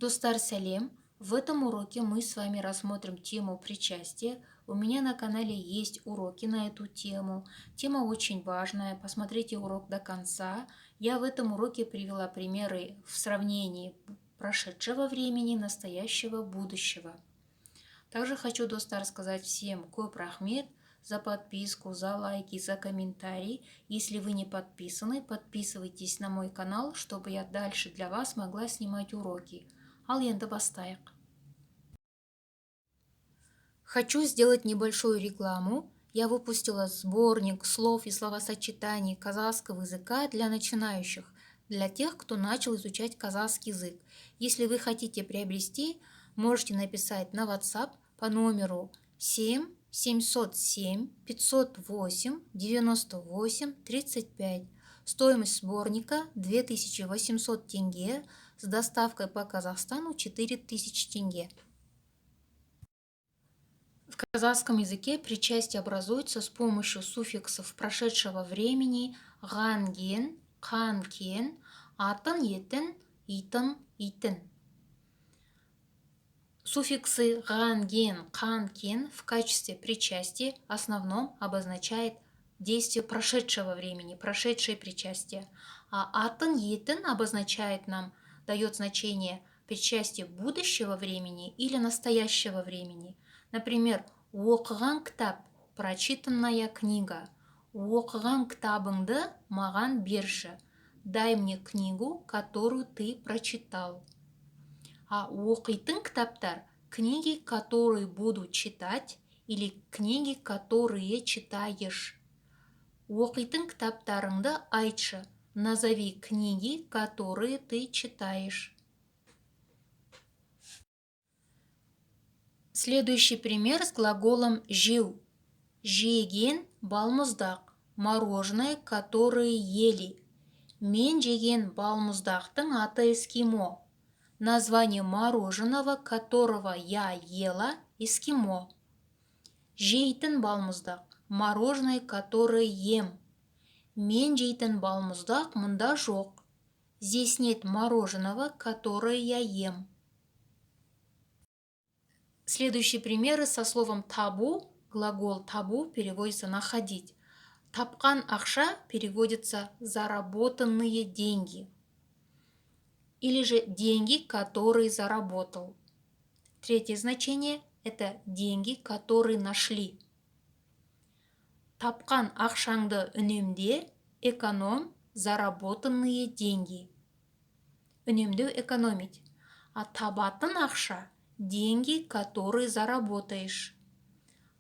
Достар сәлем! В этом уроке мы с вами рассмотрим тему причастия. У меня на канале есть уроки на эту тему. Тема очень важная, посмотрите урок до конца. Я в этом уроке привела примеры в сравнении прошедшего времени, настоящего, будущего. Также хочу, достар, сказать всем көп рахмет за подписку, за лайки, за комментарии. Если вы не подписаны, подписывайтесь на мой канал, чтобы я дальше для вас могла снимать уроки. Ал енді бастайық. Хочу сделать небольшую рекламу. Я выпустила сборник слов и словосочетаний казахского языка для начинающих, для тех, кто начал изучать казахский язык. Если вы хотите приобрести, можете написать на WhatsApp по номеру 7 707 508 98 35. Стоимость сборника 2800 тенге, с доставкой по Казахстану 4000 тенге. В казахском языке причастие образуется с помощью суффиксов прошедшего времени ған-ген, қан-кен, атын-етін, итын, итін. Суффиксы ған-ген, қан-кен в качестве причастия в основном обозначает действие прошедшего времени, прошедшее причастие. А атын-етін обозначает нам, дает значение причастия будущего времени или настоящего времени. Например, оқыған кітап, прочитанная книга. Оқыған кітабыңды маған берші. Дай мне книгу, которую ты прочитал. А оқитын кітаптар – книги, которые буду читать, или книги, которые читаешь. Оқитын кітаптарыңды айтшы. Назови книги, которые ты читаешь. Следующий пример с глаголом жеу. Жеген балмұздақ, мороженое, которое ели. Мен жеген балмұздақтың аты эскимо. Название мороженого, которого я ела, эскимо. Жейтін балмұздақ, мороженое, которое ем. Мен жейтін балмұздақ мұнда жоқ. Здесь нет мороженого, которое я ем. Следующие примеры со словом табу. Глагол табу переводится находить. Тапқан ақша переводится заработанные деньги. Или же деньги, которые заработал. Третье значение – это деньги, которые нашли. Тапқан ақшаңды үнемде, эконом, заработанные деньги. Үнемдеу – экономить. А табатын ақша – деньги, которые заработаешь.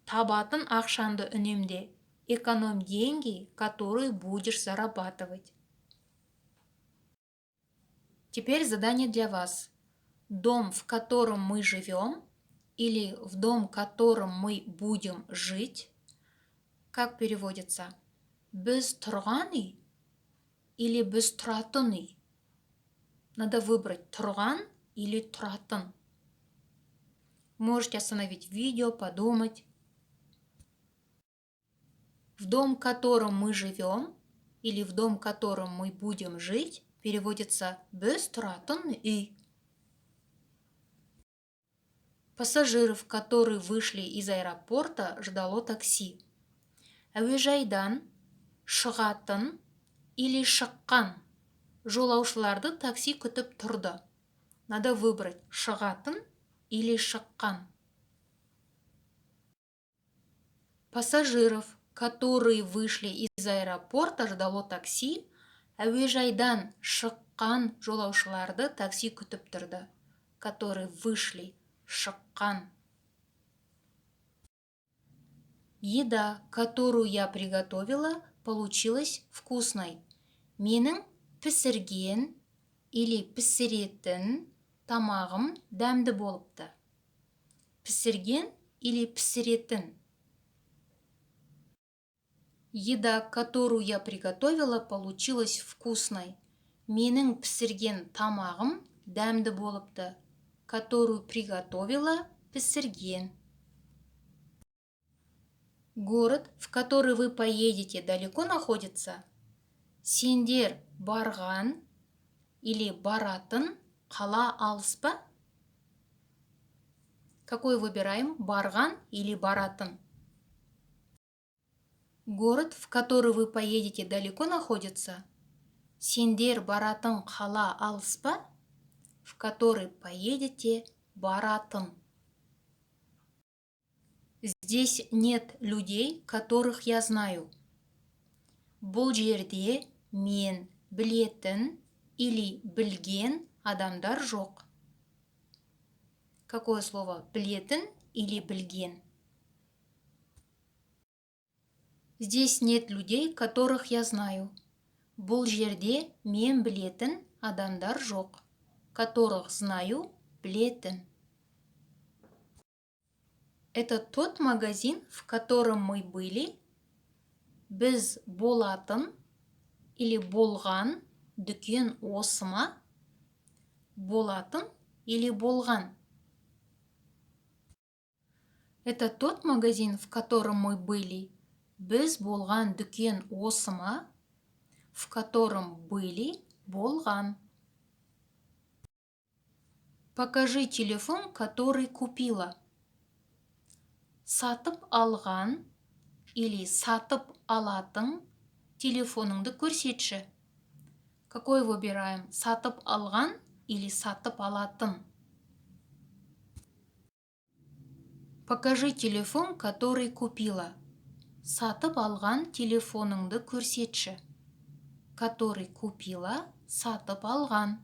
Табатын ақшанды үнемде, эконом деньги, которые будешь зарабатывать. Теперь задание для вас. Дом, в котором мы живем, или в дом, в котором мы будем жить, как переводится? Біз тұрған үй или біз тұратын үй? Надо выбрать тұрған или тұратын. Можете остановить видео, подумать. В дом, в котором мы живем, или в дом, в котором мы будем жить, переводится біз тұратын үй. Пассажиров, которые вышли из аэропорта, ждало такси. Әуежайдан шығатын или шыққан жолаушыларды такси күтіп тұрды. Надо выбрать шығатын или шыққан. Пассажиров, которые вышли из аэропорта, ждало такси. Әуежайдан шыққан жолаушыларды такси күтіп тұрды. Которые вышли, шыққан. Еда, которую я приготовила, получилась вкусной. Менің пісірген или пісіретін тамағым дәмді болыпты. Пісірген или пісіретін. Еда, которую я приготовила, получилась вкусной. Менің пісірген тамағым дәмді болыпты. Которую приготовила, пісірген. Город, в который вы поедете, далеко находится? Сендер барған или баратын қала алыс па? Какой выбираем? Барган или баратын? Город, в который вы поедете, далеко находится? Сендер баратын қала алыс па? В который поедете, баратын. Здесь нет людей, которых я знаю. Бұл жерде мен білетін или білген адамдар жоқ. Какое слово? Білетін или білген? Здесь нет людей, которых я знаю. Бұл жерде мен білетін адамдар жоқ. Которых знаю, білетін. Это тот магазин, в котором мы были. Біз болатын или болған дүкен осы ма? Болатын или болған? Это тот магазин, в котором мы были. Біз болған дүкен осы ма? В котором были, болған. Покажи телефон, который купила. Сатып алған или сатып алатын телефоныңды көрсетші. Какой выбираем? Сатып алған или сатып алатын? Покажи телефон, который купила. Сатып алған телефоныңды көрсетші. Который купила, сатып алған.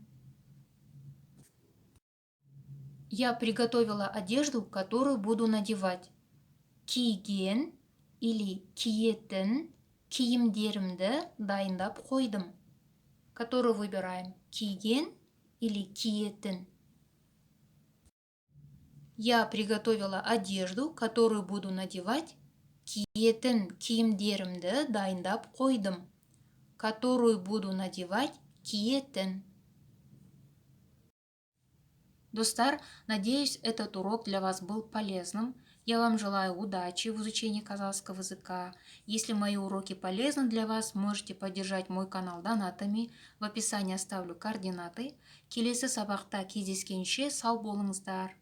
Я приготовила одежду, которую буду надевать. Киген или киетін киімдерімді дайындап қойдым. Который выбираем? Киген или киетін? Я приготовила одежду, которую буду надевать. Киетін киімдерімді дайындап қойдым. Которую буду надевать, киетін. Достар, надеюсь, этот урок для вас был полезным. Я вам желаю удачи в изучении казахского языка. Если мои уроки полезны для вас, можете поддержать мой канал донатами. В описании оставлю координаты. Келесі сабақта кездескенше сау болыңыздар.